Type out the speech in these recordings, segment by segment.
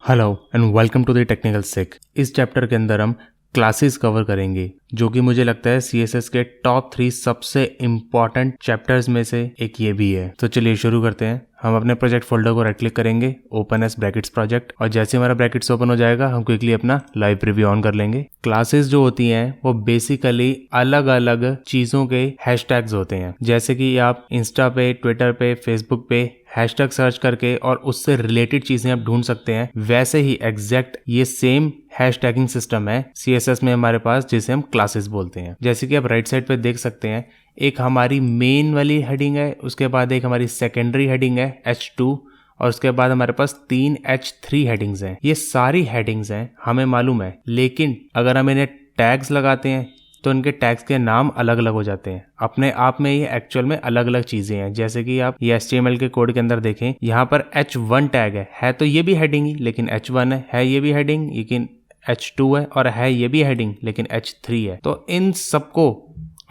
Hello and welcome to the technical sick. इस chapter के अंदर हम क्लासेस कवर करेंगे, जो कि मुझे लगता है सीएसएस के टॉप 3 सबसे इम्पॉर्टेंट चैप्टर्स में से एक ये भी है। तो चलिए शुरू करते हैं। हम अपने प्रोजेक्ट फोल्डर को राइट क्लिक करेंगे, ओपन एज ब्रैकेट्स प्रोजेक्ट, और जैसे हमारा ब्रैकेट्स ओपन हो जाएगा हम क्विकली अपना लाइव प्रीव्यू ऑन कर लेंगे। क्लासेस जो होती हैं वो बेसिकली अलग अलग चीज़ों के हैशटैग्स होते हैं। जैसे कि आप इंस्टा पे, ट्विटर पे, फेसबुक पे हैशटैग सर्च करके और उससे रिलेटेड चीजें आप ढूंढ सकते हैं, वैसे ही एग्जैक्ट ये सेम हैशटैगिंग सिस्टम है सीएसएस में हमारे पास, जिसे हम क्लासेस बोलते हैं। जैसे कि आप राइट साइड पे देख सकते हैं, एक हमारी मेन वाली हेडिंग है, उसके बाद एक हमारी सेकेंडरी हेडिंग है H2, और उसके बाद हमारे पास 3 H3 हेडिंग्स हैं। ये सारी हेडिंग्स हैं, हमें मालूम है, लेकिन अगर हम इन्हें टैग्स लगाते हैं तो इनके टैग्स के नाम अलग अलग हो जाते हैं। अपने आप में ये एक्चुअल में अलग अलग चीजें हैं। जैसे कि आप ये HTML के कोड के अंदर देखें, यहाँ पर H1 टैग है तो ये भी हेडिंग ही, लेकिन H1 है ये भी हेडिंग, लेकिन H2 है, और है ये भी हेडिंग, लेकिन H3 है। तो इन सबको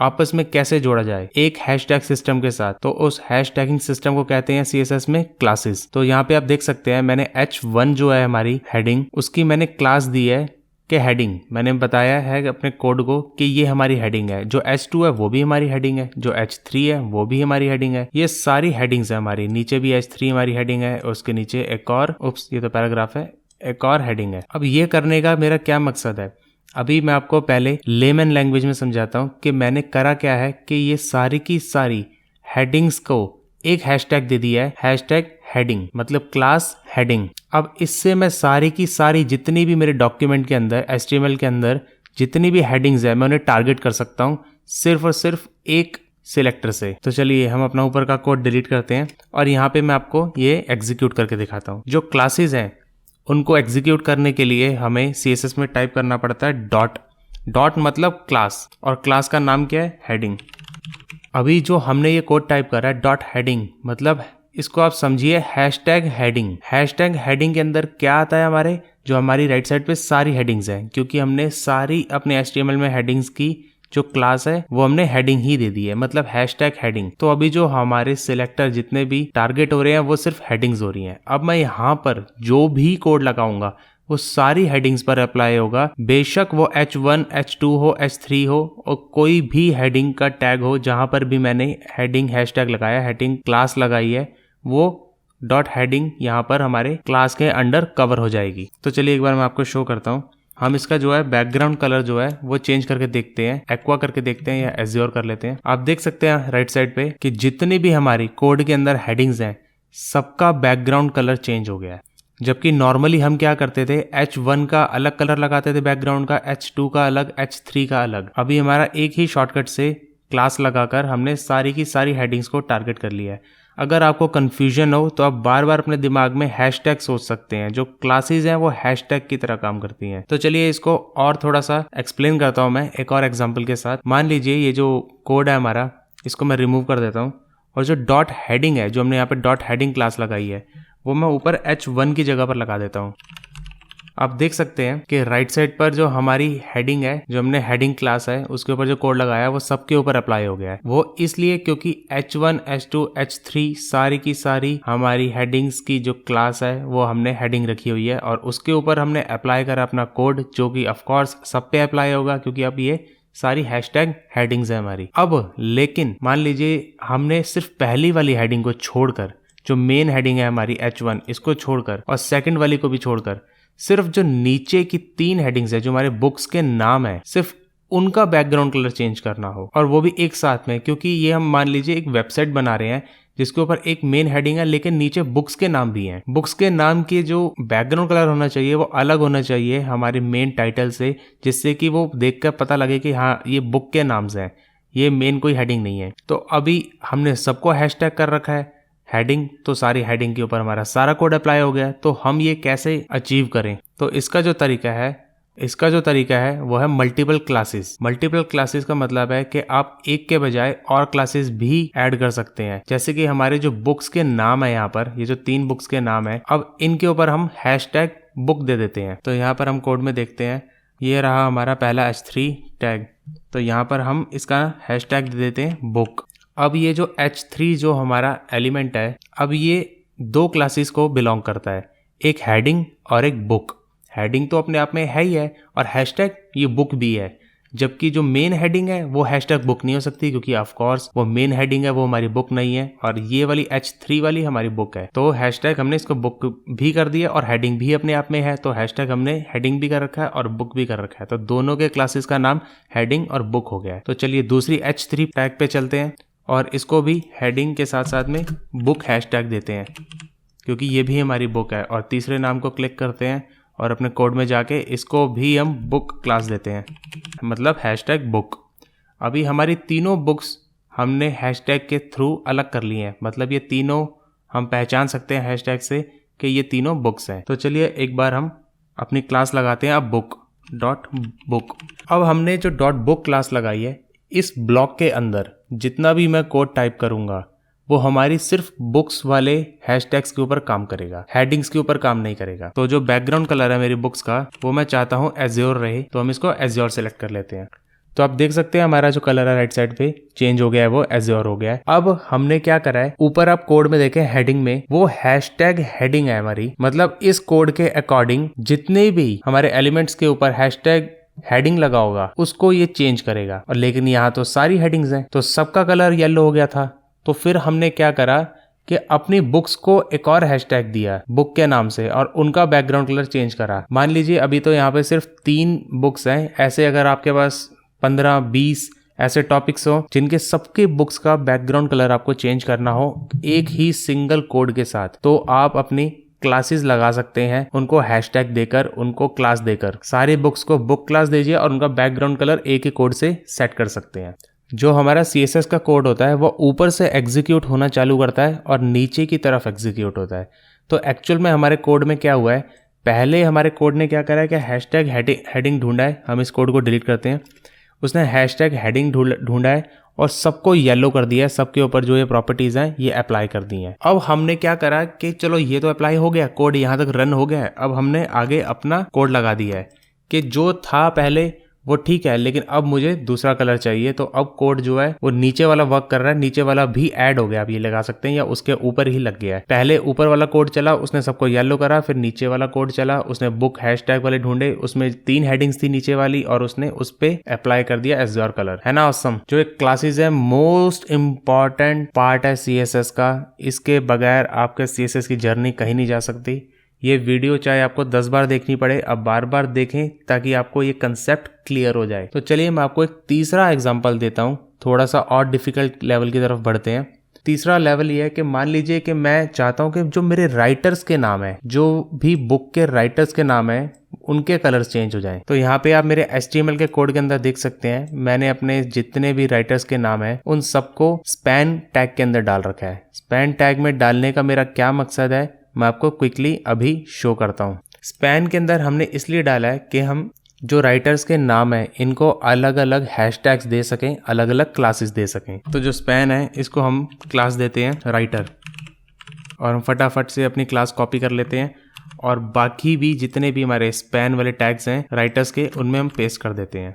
आपस में कैसे जोड़ा जाए एक हैशटैग सिस्टम के साथ, तो उस हैशटैगिंग सिस्टम को कहते हैं सीएसएस में क्लासेस। तो यहाँ पे आप देख सकते हैं, मैंने H1 जो है हमारी हेडिंग, उसकी मैंने क्लास दी है कि हेडिंग। मैंने बताया है अपने कोड को कि ये हमारी हेडिंग है। जो H2 है वो भी हमारी हेडिंग है, जो H3 है वो भी हमारी हेडिंग है। ये सारी हेडिंग्स है हमारी। नीचे भी H3 हमारी हेडिंग है, उसके नीचे एक और, ये तो पैराग्राफ है, एक और हेडिंग है। अब ये करने का मेरा क्या मकसद है, अभी मैं आपको पहले लेमन लैंग्वेज में समझाता हूँ कि मैंने करा क्या है। कि ये सारी की सारी हेडिंग्स को एक हैशटैग दे दिया है, हैशटैग हेडिंग, मतलब क्लास हेडिंग। अब इससे मैं सारी की सारी जितनी भी मेरे डॉक्यूमेंट के अंदर HTML के अंदर जितनी भी हेडिंग्स है, मैं उन्हें टारगेट कर सकता हूँ सिर्फ और सिर्फ एक सिलेक्टर से। तो चलिए हम अपना ऊपर का कोड डिलीट करते हैं और यहाँ पे मैं आपको ये एग्जीक्यूट करके दिखाता हूँ। जो क्लासेस हैं उनको एग्जीक्यूट करने के लिए हमें CSS में टाइप करना पड़ता है डॉट। डॉट मतलब क्लास, और क्लास का नाम क्या है, हेडिंग। अभी जो हमने ये कोड टाइप करा है डॉट हेडिंग, मतलब इसको आप समझिए हैशटैग हेडिंग। हैशटैग हेडिंग के अंदर क्या आता है, हमारे जो हमारी राइट साइड पे सारी हेडिंग्स हैं, क्योंकि हमने सारी अपने HTML में हेडिंग्स की जो क्लास है वो हमने हेडिंग ही दे दी है, मतलब हैशटैग हेडिंग। तो अभी जो हमारे सिलेक्टर जितने भी टारगेट हो रहे हैं वो सिर्फ हेडिंग्स हो रही हैं। अब मैं यहाँ पर जो भी कोड लगाऊंगा वो सारी हेडिंग्स पर अप्लाई होगा, बेशक वो H1, H2 हो, H3 हो, और कोई भी हेडिंग का टैग हो। जहां पर भी मैंने हेडिंग हैशटैग लगाया, हेडिंग क्लास लगाई है, वो डॉट हेडिंग यहाँ पर हमारे क्लास के अंडर कवर हो जाएगी। तो चलिए एक बार मैं आपको शो करता हूँ। हम इसका जो है बैकग्राउंड कलर जो है वो चेंज करके देखते हैं, एक्वा करके देखते हैं या एज्योर कर लेते हैं। आप देख सकते हैं राइट साइड पे कि जितनी भी हमारी कोड के अंदर हेडिंग्स हैं सबका बैकग्राउंड कलर चेंज हो गया है। जबकि नॉर्मली हम क्या करते थे, H1 का अलग कलर लगाते थे बैकग्राउंड का, H2 का अलग, H3 का अलग। अभी हमारा एक ही शॉर्टकट से क्लास लगाकर हमने सारी की सारी हेडिंग्स को टारगेट कर लिया है। अगर आपको कंफ्यूजन हो तो आप बार बार अपने दिमाग में हैशटैग सोच सकते हैं। जो क्लासेस हैं वो हैशटैग की तरह काम करती हैं। तो चलिए इसको और थोड़ा सा एक्सप्लेन करता हूं मैं एक और एग्जांपल के साथ। मान लीजिए ये जो कोड है हमारा, इसको मैं रिमूव कर देता हूँ, और जो डॉट हेडिंग है, जो हमने यहाँ पे डॉट हेडिंग क्लास लगाई है, वो मैं ऊपर H1 की जगह पर लगा देता हूँ। आप देख सकते हैं कि राइट साइड पर जो हमारी हेडिंग है, जो हमने हेडिंग क्लास है, उसके ऊपर जो कोड लगाया है वो सबके ऊपर अप्लाई हो गया है। वो इसलिए क्योंकि H1, H2, H3 सारी की सारी हमारी हेडिंग्स की जो क्लास है वो हमने हेडिंग रखी हुई है, और उसके ऊपर हमने अप्लाई करा अपना कोड, जो कि ऑफकोर्स सब पे अप्लाई होगा क्योंकि अब ये सारी हैशटैग हेडिंग्स है हमारी। अब लेकिन मान लीजिए हमने सिर्फ पहली वाली हेडिंग को छोड़कर, जो मेन हेडिंग है हमारी H1, इसको छोड़कर, और सेकंड वाली को भी छोड़कर, सिर्फ जो नीचे की 3 हेडिंग्स है जो हमारे बुक्स के नाम है, सिर्फ उनका बैकग्राउंड कलर चेंज करना हो, और वो भी एक साथ में। क्योंकि ये हम मान लीजिए एक वेबसाइट बना रहे हैं जिसके ऊपर एक मेन हेडिंग है लेकिन नीचे बुक्स के नाम भी हैं। बुक्स के नाम के जो बैकग्राउंड कलर होना चाहिए वो अलग होना चाहिए हमारे मेन टाइटल से, जिससे कि वो देखकर पता लगे कि हाँ ये बुक के नाम से है, ये मेन कोई हेडिंग नहीं है। तो अभी हमने सबको हैशटैग कर रखा है हेडिंग, तो सारी हेडिंग के ऊपर हमारा सारा कोड अप्लाई हो गया। तो हम ये कैसे अचीव करें, तो इसका जो तरीका है वो है मल्टीपल क्लासेस। मल्टीपल क्लासेस का मतलब है कि आप एक के बजाय और क्लासेस भी ऐड कर सकते हैं। जैसे कि हमारे जो बुक्स के नाम है, यहाँ पर ये जो 3 बुक्स के नाम है, अब इनके ऊपर हम हैशटैग बुक दे देते हैं। तो यहाँ पर हम कोड में देखते हैं, ये रहा हमारा पहला H3 टैग, तो यहाँ पर हम इसका हैशटैग दे देते हैं बुक। अब ये जो H3 जो हमारा एलिमेंट है, अब ये 2 क्लासेस को बिलोंग करता है। एक हेडिंग और एक बुक। हेडिंग तो अपने आप में है ही है और हैशटैग ये बुक भी है, जबकि जो मेन हेडिंग है वो हैशटैग बुक नहीं हो सकती, क्योंकि ऑफ कोर्स वो मेन हेडिंग है, वो हमारी बुक नहीं है, और ये वाली H3 वाली हमारी बुक है। तो हैशटैग हमने इसको बुक भी कर दिया और हेडिंग भी अपने आप में है, तो हैशटैग हमने हेडिंग भी कर रखा है और बुक भी कर रखा है, तो दोनों के क्लासेस का नाम हेडिंग और बुक हो गया है। तो चलिए दूसरी H3 टैग पे चलते हैं और इसको भी हेडिंग के साथ साथ में बुक हैशटैग देते हैं, क्योंकि ये भी हमारी बुक है। और तीसरे नाम को क्लिक करते हैं और अपने कोड में जाके इसको भी हम बुक क्लास देते हैं, मतलब हैशटैग बुक। अभी हमारी तीनों बुक्स हमने हैशटैग के थ्रू अलग कर ली हैं, मतलब ये तीनों हम पहचान सकते हैं हैशटैग से कि ये तीनों बुक्स हैं। तो चलिए एक बार हम अपनी क्लास लगाते हैं अब बुक डॉट बुक। अब हमने जो डॉट बुक क्लास लगाई है, इस ब्लॉक के अंदर जितना भी मैं कोड टाइप करूँगा वो हमारी सिर्फ बुक्स वाले हैशटैग्स के ऊपर काम करेगा, हेडिंग्स के ऊपर काम नहीं करेगा। तो जो बैकग्राउंड कलर है मेरी बुक्स का वो मैं चाहता हूँ एज्योर रहे, तो हम इसको एज्योर सेलेक्ट कर लेते हैं। तो आप देख सकते हैं हमारा जो कलर है राइट साइड पे चेंज हो गया है, वो एज्योर हो गया है। अब हमने क्या करा है, ऊपर आप कोड में देखें हेडिंग में वो हैशटैग हेडिंग है हमारी, मतलब इस कोड के अकॉर्डिंग जितने भी हमारे एलिमेंट्स के ऊपर हैशटैग हेडिंग लगा होगा उसको ये चेंज करेगा। और लेकिन यहाँ तो सारी हेडिंग्स हैं, तो सबका कलर येलो हो गया था। तो फिर हमने क्या करा कि अपनी बुक्स को एक और हैशटैग दिया बुक के नाम से और उनका बैकग्राउंड कलर चेंज करा। मान लीजिए अभी तो यहाँ पे सिर्फ 3 बुक्स हैं, ऐसे अगर आपके पास 15-20 ऐसे टॉपिक्स हो जिनके सबके बुक्स का बैकग्राउंड कलर आपको चेंज करना हो एक ही सिंगल कोड के साथ, तो आप अपनी क्लासेस लगा सकते हैं, उनको हैशटैग देकर, उनको क्लास देकर। सारी बुक्स को बुक क्लास दीजिए और उनका बैकग्राउंड कलर एक ही कोड से सेट कर सकते हैं। जो हमारा CSS का कोड होता है वो ऊपर से एग्जीक्यूट होना चालू करता है और नीचे की तरफ एग्जीक्यूट होता है। तो एक्चुअल में हमारे कोड में क्या हुआ है, पहले हमारे कोड ने क्या करा है कि हैशटैग हेडिंग ढूंढा है। हम इस कोड को डिलीट करते हैं। उसने हैशटैग हेडिंग ढूंढा है और सबको येलो कर दिया है, सबके ऊपर जो ये प्रॉपर्टीज हैं ये अप्लाई कर दी हैं। अब हमने क्या करा कि चलो ये तो अप्लाई हो गया, कोड यहाँ तक रन हो गया है। अब हमने आगे अपना कोड लगा दिया है कि जो था पहले वो ठीक है, लेकिन अब मुझे दूसरा कलर चाहिए। तो अब कोड जो है वो नीचे वाला वर्क कर रहा है, नीचे वाला भी ऐड हो गया, आप ये लगा सकते हैं, या उसके ऊपर ही लग गया है। पहले ऊपर वाला कोड चला, उसने सबको येलो करा, फिर नीचे वाला कोड चला, उसने बुक हैशटैग वाले ढूंढे, उसमें 3 हेडिंग्स थी नीचे वाली और उसने उस पे अप्लाई कर दिया एज्योर कलर। है ना ऑसम। जो एक क्लासेस है मोस्ट इंपॉर्टेंट पार्ट है CSS का, इसके बगैर आपके CSS की जर्नी कहीं नहीं जा सकती। ये वीडियो चाहे आपको 10 बार देखनी पड़े, अब बार बार देखें ताकि आपको ये कंसेप्ट क्लियर हो जाए। तो चलिए मैं आपको एक तीसरा एग्जांपल देता हूँ, थोड़ा सा और डिफिकल्ट लेवल की तरफ बढ़ते हैं। तीसरा लेवल ये है कि मान लीजिए कि मैं चाहता हूँ कि जो मेरे राइटर्स के नाम है, जो भी बुक के राइटर्स के नाम है, उनके कलर्स चेंज हो जाएं। तो यहाँ पे आप मेरे HTML के कोड के अंदर देख सकते हैं, मैंने अपने जितने भी राइटर्स के नाम है उन सबको स्पैन टैग के अंदर डाल रखा है। स्पैन टैग में डालने का मेरा क्या मकसद है, मैं आपको क्विकली अभी शो करता हूँ। स्पैन के अंदर हमने इसलिए डाला है कि हम जो राइटर्स के नाम है इनको अलग अलग हैशटैग्स दे सकें, अलग अलग क्लासेस दे सकें। तो जो स्पैन है इसको हम क्लास देते हैं राइटर और हम फटाफट से अपनी क्लास कॉपी कर लेते हैं और बाकी भी जितने भी हमारे स्पैन वाले टैग्स हैं राइटर्स के उनमें हम पेस्ट कर देते हैं।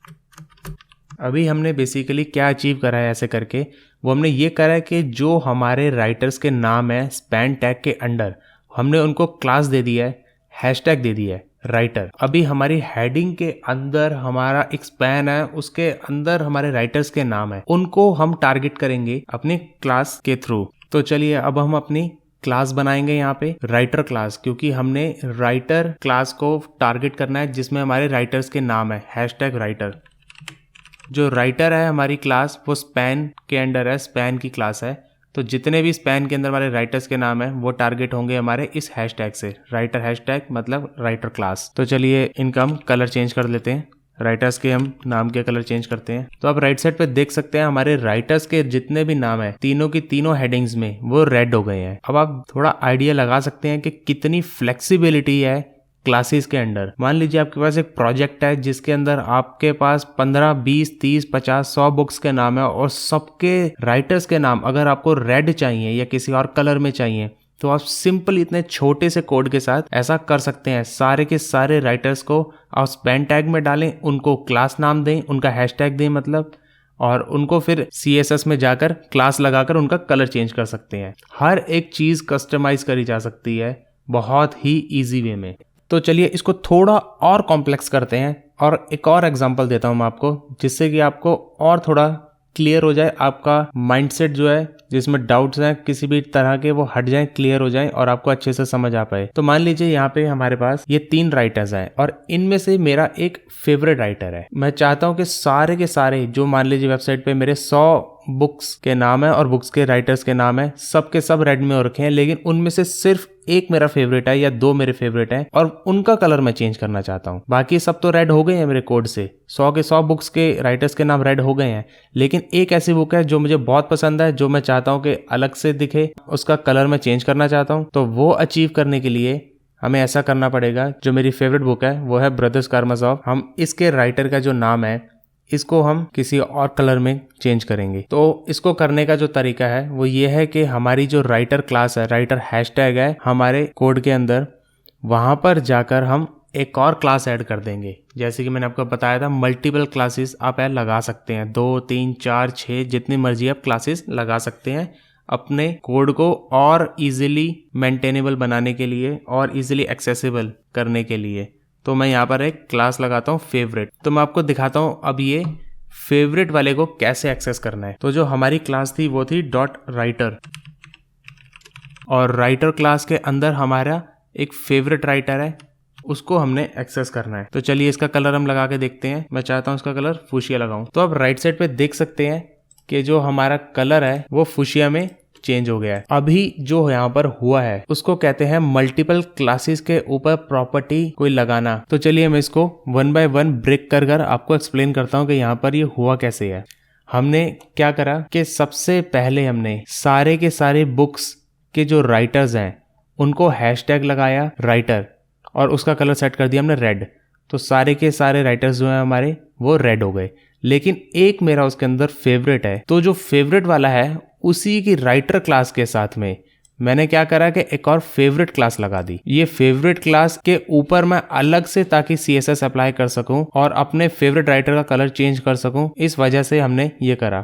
अभी हमने बेसिकली क्या अचीव करा है ऐसे करके, वो हमने ये करा है कि जो हमारे राइटर्स के नाम है स्पैन टैग के अंडर हमने उनको क्लास दे दिया है, हैशटैग दे दिया है राइटर। अभी हमारी हेडिंग के अंदर हमारा एक स्पैन है, उसके अंदर हमारे राइटर्स के नाम है, उनको हम टारगेट करेंगे अपनी क्लास के थ्रू। तो चलिए अब हम अपनी क्लास बनाएंगे यहाँ पे राइटर क्लास, क्योंकि हमने राइटर क्लास को टारगेट करना है जिसमें हमारे राइटर्स के नाम है हैशटैग राइटर। जो राइटर है हमारी क्लास वो स्पैन के अंडर है, स्पैन की क्लास है। तो जितने भी स्पैन के अंदर हमारे राइटर्स के नाम है वो टारगेट होंगे हमारे इस हैशटैग से, राइटर हैशटैग मतलब राइटर क्लास। तो चलिए इनका हम कलर चेंज कर लेते हैं, राइटर्स के हम नाम के कलर चेंज करते हैं। तो आप राइट साइड पे देख सकते हैं हमारे राइटर्स के जितने भी नाम है तीनों की तीनों हेडिंग्स में वो रेड हो गए हैं। अब आप थोड़ा आइडिया लगा सकते हैं कि कितनी फ्लेक्सिबिलिटी है क्लासेस के अंडर। मान लीजिए आपके पास एक प्रोजेक्ट है जिसके अंदर आपके पास 15, 20, 30, 50, 100 बुक्स के नाम है और सबके राइटर्स के नाम अगर आपको रेड चाहिए या किसी और कलर में चाहिए तो आप सिंपल इतने छोटे से कोड के साथ ऐसा कर सकते हैं। सारे के सारे राइटर्स को आप स्पैन टैग में डालें, उनको क्लास नाम दें, उनका हैशटैग दें मतलब, और उनको फिर CSS में जाकर क्लास लगाकर उनका कलर चेंज कर सकते हैं। हर एक चीज कस्टमाइज करी जा सकती है बहुत ही ईजी वे में। तो चलिए इसको थोड़ा और कॉम्प्लेक्स करते हैं और एक और एग्जांपल देता हूं मैं आपको, जिससे कि आपको और थोड़ा क्लियर हो जाए, आपका माइंडसेट जो है जिसमें डाउट्स हैं किसी भी तरह के वो हट जाएं, क्लियर हो जाएं और आपको अच्छे से समझ आ पाए। तो मान लीजिए यहाँ पे हमारे पास ये 3 राइटर्स हैं और इनमें से मेरा एक फेवरेट राइटर है। मैं चाहता हूँ कि सारे के सारे जो मान लीजिए वेबसाइट पे मेरे 100 बुक्स के नाम है और बुक्स के राइटर्स के नाम है, सब के सब रेड में हो रखे हैं, लेकिन उनमें से सिर्फ एक मेरा फेवरेट है या 2 मेरे फेवरेट हैं और उनका कलर मैं चेंज करना चाहता हूँ। बाकी सब तो रेड हो गए हैं मेरे कोड से, 100 के 100 बुक्स के राइटर्स के नाम रेड हो गए हैं, लेकिन एक ऐसी बुक है जो मुझे बहुत पसंद है, जो मैं चाहता हूँ कि अलग से दिखे, उसका कलर मैं चेंज करना चाहता हूँ। तो वो अचीव करने के लिए हमें ऐसा करना पड़ेगा, जो मेरी फेवरेट बुक है वो है ब्रदर्स कारामाज़ोव, हम इसके राइटर का जो नाम है इसको हम किसी और कलर में चेंज करेंगे। तो इसको करने का जो तरीका है वो ये है कि हमारी जो राइटर क्लास है, राइटर हैशटैग है हमारे कोड के अंदर, वहां पर जाकर हम एक और क्लास ऐड कर देंगे। जैसे कि मैंने आपको बताया था, मल्टीपल क्लासेस आप ऐड लगा सकते हैं, 2, 3, 4, 6 जितनी मर्जी आप क्लासेस लगा सकते हैं अपने कोड को और इजीली मेंटेनेबल बनाने के लिए और इजीली एक्सेसिबल करने के लिए। तो मैं यहाँ पर एक क्लास लगाता हूँ फेवरेट। तो मैं आपको दिखाता हूँ अब ये फेवरेट वाले को कैसे एक्सेस करना है। तो जो हमारी क्लास थी वो थी डॉट राइटर, और राइटर क्लास के अंदर हमारा एक फेवरेट राइटर है, उसको हमने एक्सेस करना है। तो चलिए इसका कलर हम लगा के देखते हैं। मैं चाहता हूँ इसका कलर फुशिया लगाऊं। तो अब राइट साइड पे देख सकते हैं कि जो हमारा कलर है वो फुशिया में चेंज हो गया है। अभी जो यहाँ पर हुआ है उसको कहते हैं मल्टीपल क्लासेस के ऊपर प्रॉपर्टी कोई लगाना। तो चलिए मैं इसको 1 बाय 1 ब्रेक कर आपको एक्सप्लेन करता हूँ कि यहाँ पर ये हुआ कैसे है। हमने क्या करा कि सबसे पहले हमने सारे के सारे बुक्स के जो राइटर्स हैं उनको हैशटैग लगाया राइटर और उसका कलर सेट कर दिया हमने रेड। तो सारे के सारे राइटर्स जो हैं हमारे वो रेड हो गए, लेकिन एक मेरा उसके अंदर फेवरेट है। तो जो फेवरेट वाला है उसी की राइटर क्लास के साथ में मैंने क्या करा कि एक और फेवरेट क्लास लगा दी। ये फेवरेट क्लास के ऊपर मैं अलग से ताकि CSS अप्लाई कर सकूं और अपने फेवरेट राइटर का कलर चेंज कर सकूं, इस वजह से हमने ये करा।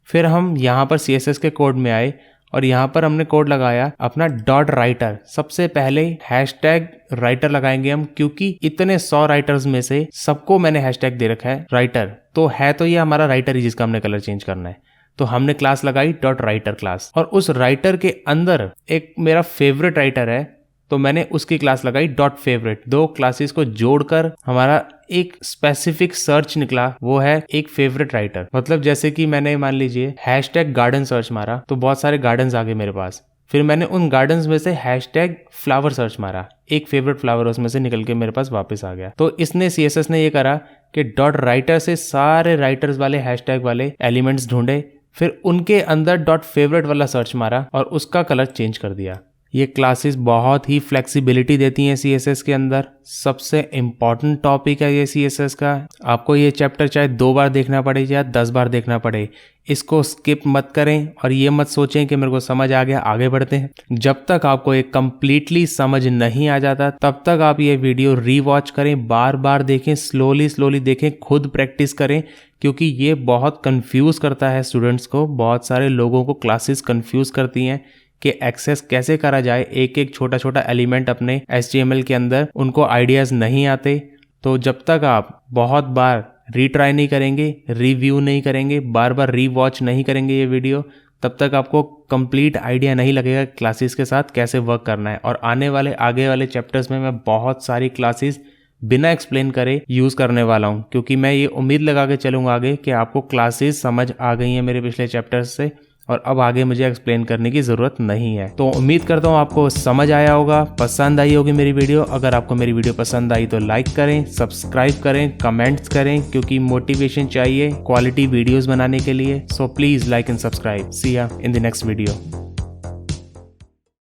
फिर हम यहाँ पर CSS के कोड में आए और यहाँ पर हमने कोड लगाया अपना डॉट राइटर। सबसे पहले हैशटैग राइटर लगाएंगे हम, क्योंकि इतने 100 राइटर्स में से सबको मैंने हैशटैग दे रखा है राइटर, तो है तो ये हमारा राइटर ही जिसका हमने कलर चेंज करना है। तो हमने क्लास लगाई डॉट राइटर क्लास, और उस राइटर के अंदर एक मेरा फेवरेट राइटर है तो मैंने उसकी क्लास लगाई डॉट फेवरेट। 2 क्लासेस को जोड़कर हमारा एक स्पेसिफिक सर्च निकला, वो है एक फेवरेट राइटर। मतलब जैसे कि मैंने मान लीजिए हैशटैग गार्डन सर्च मारा तो बहुत सारे गार्डन्स आ गए मेरे पास। फिर मैंने उन गार्डन्स में से हैशटैग फ्लावर सर्च मारा, एक फेवरेट फ्लावर उसमें से निकल के मेरे पास वापस आ गया। तो इसने CSS ने ये करा कि डॉट राइटर से सारे राइटर्स वाले हैशटैग वाले एलिमेंट्स ढूंढे, फिर उनके अंदर डॉट फेवरेट वाला सर्च मारा और उसका कलर चेंज कर दिया। ये क्लासेस बहुत ही फ्लेक्सिबिलिटी देती हैं CSS के अंदर। सबसे इम्पॉर्टेंट टॉपिक है ये CSS का। आपको ये चैप्टर चाहे 2 बार देखना पड़े या 10 बार देखना पड़े, इसको स्किप मत करें और ये मत सोचें कि मेरे को समझ आ गया आगे बढ़ते हैं। जब तक आपको ये कंप्लीटली समझ नहीं आ जाता तब तक आप ये वीडियो रीवॉच करें, बार बार देखें, स्लोली देखें, खुद प्रैक्टिस करें, क्योंकि ये बहुत कंफ्यूज करता है स्टूडेंट्स को। बहुत सारे लोगों को क्लासेस कंफ्यूज करती हैं कि एक्सेस कैसे करा जाए एक एक छोटा छोटा एलिमेंट अपने HTML के अंदर, उनको आइडियाज नहीं आते। तो जब तक आप बहुत बार रीट्राई नहीं करेंगे, रिव्यू नहीं करेंगे, बार बार रीवॉच नहीं करेंगे ये वीडियो, तब तक आपको कंप्लीट आइडिया नहीं लगेगा क्लासेस के साथ कैसे वर्क करना है। और आने वाले आगे वाले चैप्टर्स में मैं बहुत सारी क्लासेस बिना एक्सप्लेन करे यूज करने वाला हूं, क्योंकि मैं ये उम्मीद लगा के चलूंगा आगे कि आपको क्लासेस समझ आ गई हैं मेरे पिछले चैप्टर्स से और अब आगे मुझे एक्सप्लेन करने की ज़रूरत नहीं है। तो उम्मीद करता हूँ आपको समझ आया होगा, पसंद आई होगी मेरी वीडियो। अगर आपको मेरी वीडियो पसंद आई तो लाइक करें, सब्सक्राइब करें, कमेंट्स करें, क्योंकि मोटिवेशन चाहिए क्वालिटी वीडियोस बनाने के लिए। So please like and subscribe. See ya in the next video.